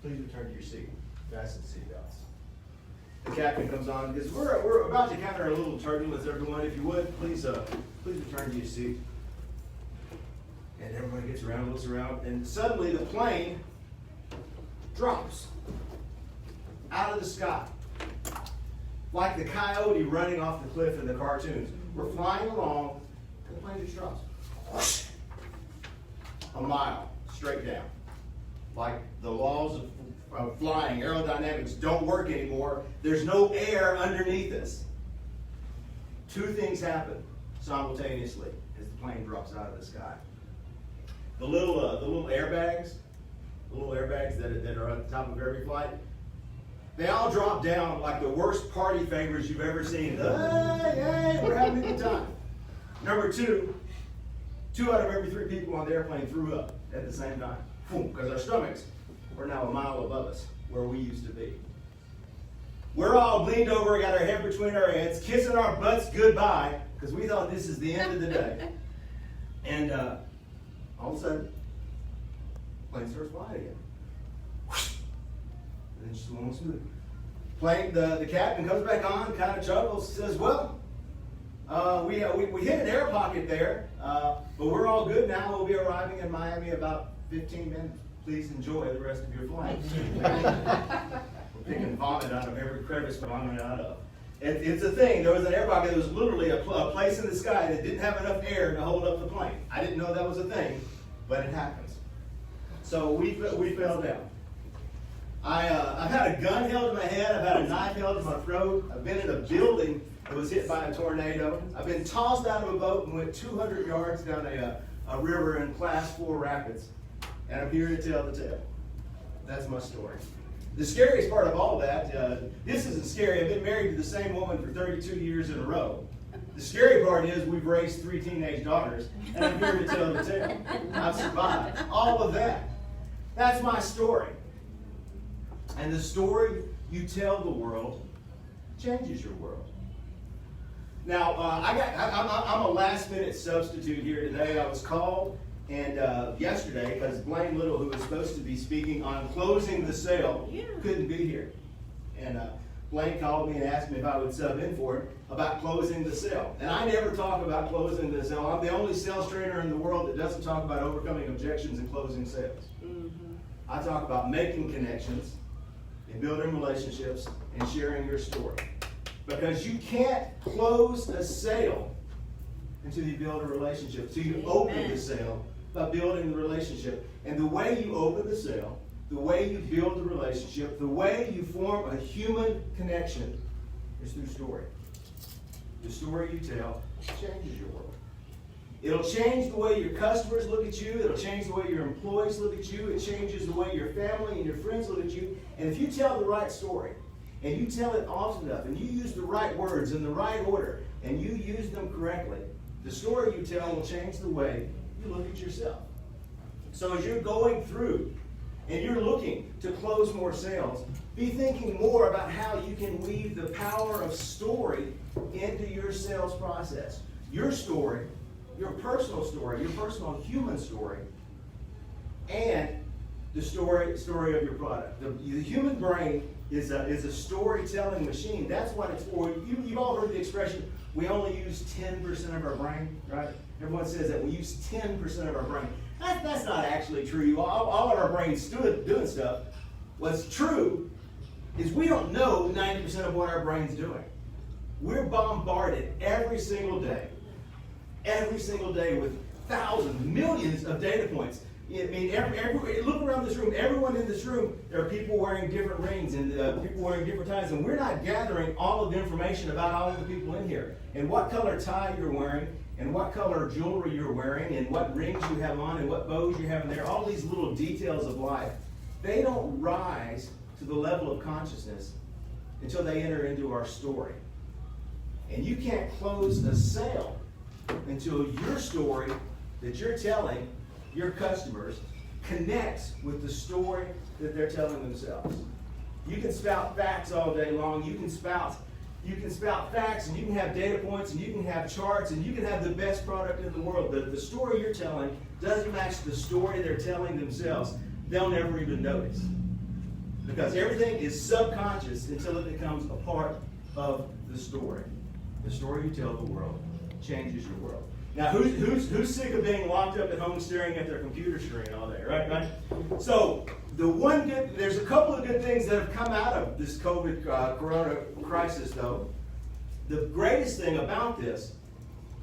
Please return to your seat. Fasten seatbelts. The captain comes on because we're about to encounter a little turbulence, everyone. If you would, please return to your seat. And everybody gets around, looks around, and suddenly the plane drops out of the sky. Like the coyote running off the cliff in the cartoons. We're flying along, and the plane just drops. A mile straight down. Like the laws of flying, aerodynamics don't work anymore. There's no air underneath us. Two things happen simultaneously as the plane drops out of the sky. The little airbags, that are at the top of every flight, they all drop down like the worst party favors you've ever seen. Hey, we're having a good time. Number two out of every 3 people on the airplane threw up at the same time. Because our stomachs were now a mile above us, where we used to be. We're all leaned over, got our head between our heads, kissing our butts goodbye, because we thought this is the end of the day. And all of a sudden, the plane starts flying again. And then just almost smooth. The captain comes back on, kind of chuckles, says, well, we hit an air pocket there, but we're all good now. We'll be arriving in Miami about 15 minutes. Please enjoy the rest of your flight. We're picking vomit out of every crevice we're vomiting out of. It's a thing. There was an air pocket that was literally a place in the sky that didn't have enough air to hold up the plane. I didn't know that was a thing, but it happens. So we fell down. I've had a gun held to my head. I've had a knife held to my throat. I've been in a building that was hit by a tornado. I've been tossed out of a boat and went 200 yards down a river in Class 4 rapids. And I'm here to tell the tale. That's my story. The scariest part of all that, this isn't scary. I've been married to the same woman for 32 years in a row. The scary part is we've raised 3 teenage daughters, and I'm here to tell the tale. I've survived all of that. That's my story. And the story you tell the world changes your world. Now, I'm a last-minute substitute here today. I was called yesterday because Blaine Little, who was supposed to be speaking on closing the sale, couldn't be here. And Blaine called me and asked me if I would sub in for him about closing the sale. And I never talk about closing the sale. I'm the only sales trainer in the world that doesn't talk about overcoming objections and closing sales. Mm-hmm. I talk about making connections and building relationships and sharing your story. Because you can't close a sale until you build a relationship. So you open the sale by building the relationship. And the way you open the sale, the way you build the relationship, the way you form a human connection is through story. The story you tell changes your world. It'll change the way your customers look at you. It'll change the way your employees look at you. It changes the way your family and your friends look at you. And if you tell the right story, and you tell it often enough, and you use the right words in the right order, and you use them correctly, the story you tell will change the way you look at yourself. So as you're going through and you're looking to close more sales, be thinking more about how you can weave the power of story into your sales process. Your story, your personal human story, and the story of your product. The human brain is a storytelling machine. That's what it's for. You've all heard the expression, we only use 10% of our brain, right? Everyone says that we use 10% of our brain. That's not actually true. All of our brains doing stuff. What's true is we don't know 90% of what our brain's doing. We're bombarded every single day with thousands, millions of data points. I mean, look around this room. Everyone in this room, there are people wearing different rings and people wearing different ties, and we're not gathering all of the information about all of the people in here and what color tie you're wearing and what color jewelry you're wearing and what rings you have on and what bows you have in there. All these little details of life, they don't rise to the level of consciousness until they enter into our story. And you can't close a sale until your story that you're telling your customers connects with the story that they're telling themselves. You can spout facts all day long. You can spout facts, and you can have data points, and you can have charts, and you can have the best product in the world. The story you're telling doesn't match the story they're telling themselves. They'll never even notice. Because everything is subconscious until it becomes a part of the story. The story you tell the world changes your world. Now, who's sick of being locked up at home staring at their computer screen all day, right? So, there's a couple of good things that have come out of this COVID corona crisis, though. The greatest thing about this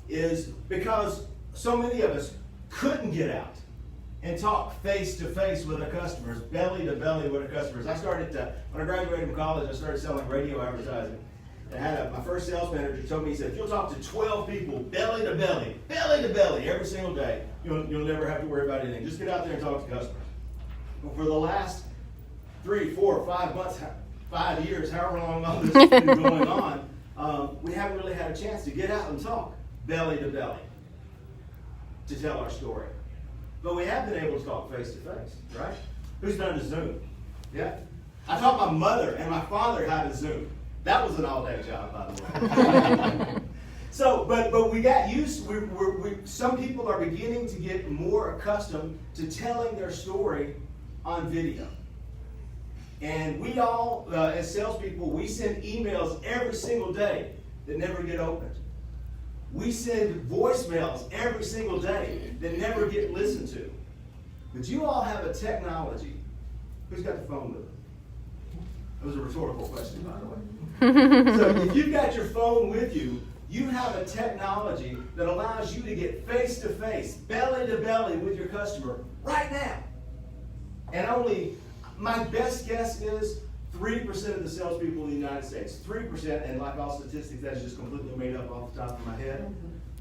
is because so many of us couldn't get out and talk face to face with our customers, belly to belly with our customers. I started when I graduated from college, I started selling radio advertising. And I had my first sales manager told me, he said, if you'll talk to 12 people belly to belly every single day, you'll never have to worry about anything. Just get out there and talk to customers. But for the last 3, 4, 5 months, 5 years, however long all this has been going on, we haven't really had a chance to get out and talk belly to belly to tell our story. But we have been able to talk face to face, right? Who's done a Zoom? Yeah? I taught my mother and my father how to Zoom. That was an all-day job, by the way. So, but we got used. Some people are beginning to get more accustomed to telling their story on video. And we all, as salespeople, we send emails every single day that never get opened. We send voicemails every single day that never get listened to. But you all have a technology. Who's got the phone with them? That was a rhetorical question, by the way. So if you've got your phone with you, you have a technology that allows you to get face to face, belly to belly with your customer right now. And my best guess is 3% of the salespeople in the United States. 3%, and like all statistics, that's just completely made up off the top of my head.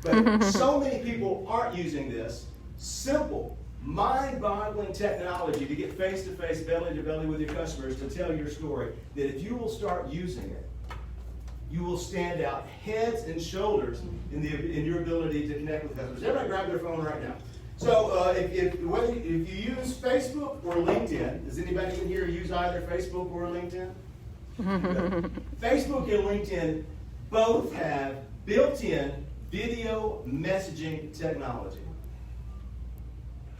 But so many people aren't using this simple, mind-boggling technology to get face-to-face, belly-to-belly with your customers to tell your story, that if you will start using it, you will stand out heads and shoulders in your ability to connect with customers. Everybody grab their phone right now. So if you use Facebook or LinkedIn, does anybody in here use either Facebook or LinkedIn? Facebook and LinkedIn both have built-in video messaging technology.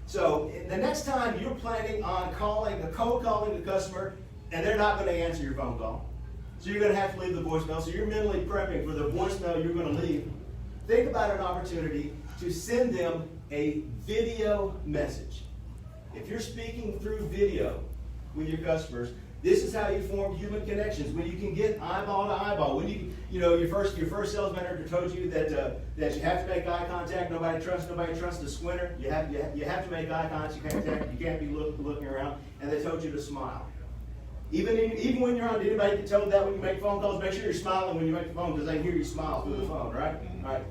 So the next time you're planning on cold calling the customer, and they're not going to answer your phone call, so you're going to have to leave the voicemail. So you're mentally prepping for the voicemail you're going to leave. Think about an opportunity to send them a video message. If you're speaking through video with your customers, this is how you form human connections. When you can get eyeball to eyeball. When your first sales manager told you that you have to make eye contact. Nobody trusts a squinter. You have to make eye contact. You can't be looking around. And they told you to smile. Even when you're on, anybody get told that when you make phone calls, make sure you're smiling when you make the phone because they hear you smile through the phone, right? All right.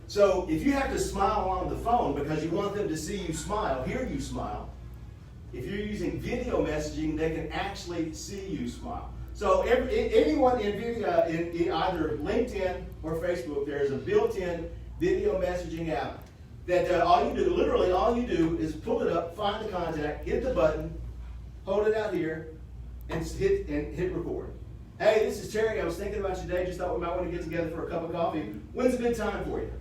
So if you have to smile on the phone because you want them to see you smile, hear you smile, if you're using video messaging, they can actually see you smile. So anyone in video, in either LinkedIn or Facebook, there's a built-in video messaging app that all you do is pull it up, find the contact, hit the button, hold it out here, and hit record. Hey, this is Terry. I was thinking about you today. Just thought we might want to get together for a cup of coffee. When's a good time for you?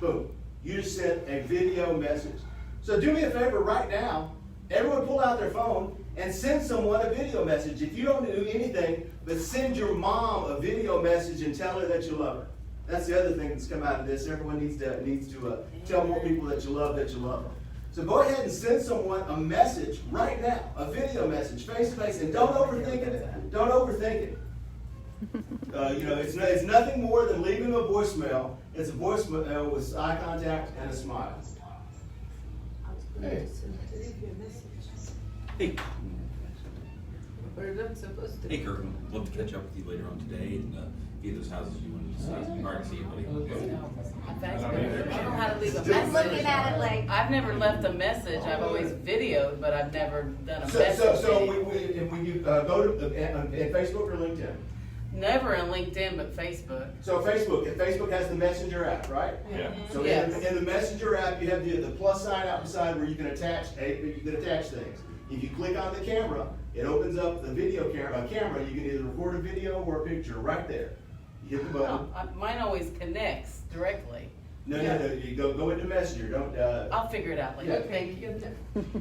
Boom. You just sent a video message. So do me a favor right now. Everyone pull out their phone and send someone a video message. If you don't do anything but send your mom a video message and tell her that you love her. That's the other thing that's come out of this. Everyone needs to tell more people that you love them. So go ahead and send someone a message right now, a video message, face to face, and don't overthink it. Don't overthink it. It's nothing more than leaving a voicemail. It's a voicemail with eye contact and a smile. Hey. Hey. Hey, Kirk. I'd love to catch up with you later on today and get those houses you wanted to see. It's hard to see everybody. I don't know how to leave a message. I'm looking at it like I've never left a message. I've always videoed, but I've never done a message. So when you go to in Facebook or LinkedIn? Never in LinkedIn, but Facebook. So Facebook has the Messenger app, right? Yeah. So Yes. in the Messenger app, you have the plus sign out beside where you can attach things. If you click on the camera, it opens up the video camera. You can either record a video or a picture right there. You hit the button. Mine always connects directly. No, you go into Messenger, don't, I'll figure it out later. Yeah. Thank you.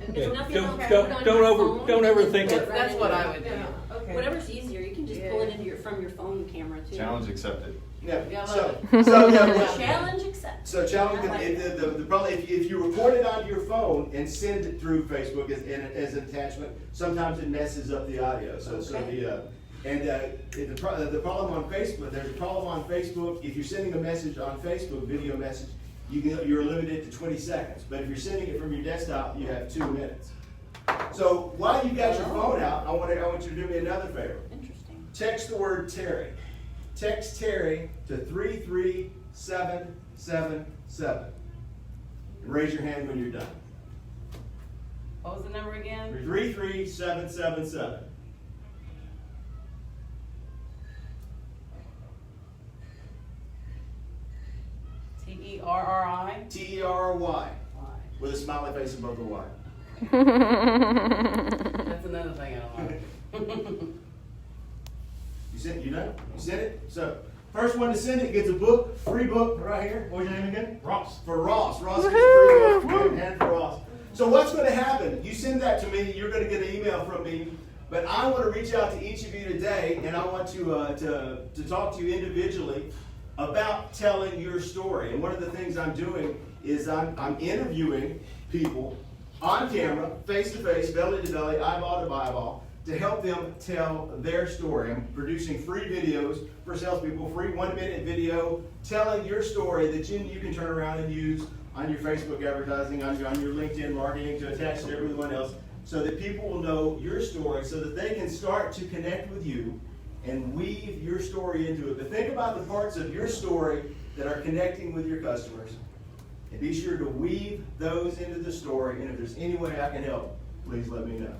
There's nothing Don't- okay, don't- put it on don't your over- phone, don't and then overthink put it. right That's in what your- I would do. yeah, okay. Whatever's easier, you can just pull it into from your phone camera too. Challenge accepted. yeah, Yeah, I so, love so, yeah, Challenge accepted. so challenge, I like that. the problem, if you record it onto your phone and send it through Facebook as an attachment, sometimes it messes up the audio, so Okay. the problem on Facebook, there's a problem on Facebook, if you're sending a message on Facebook, video message, you're limited to 20 seconds, but if you're sending it from your desktop, you have 2 minutes. So while you got your phone out, I want you to do me another favor. Interesting. Text the word Terry. Text Terry to 33777. And raise your hand when you're done. What was the number again? 33777. Terri? Terry with a smiley face above the Y. That's another thing I don't like. You sent it? You sent it? So, first one to send it gets a book, free book right here. What's your name again? Ross. For Ross. Ross gets a free book. And for Ross. So what's going to happen? You send that to me, you're going to get an email from me. But I want to reach out to each of you today, and I want to talk to you individually about telling your story. And one of the things I'm doing is I'm interviewing people on camera, face to face, belly to belly, eyeball to eyeball, to help them tell their story. I'm producing free videos for salespeople, free 1-minute video telling your story that you can turn around and use on your Facebook advertising, on your LinkedIn marketing to attach to everyone else, so that people will know your story, so that they can start to connect with you and weave your story into it. But think about the parts of your story that are connecting with your customers, and be sure to weave those into the story. And if there's any way I can help, please let me know.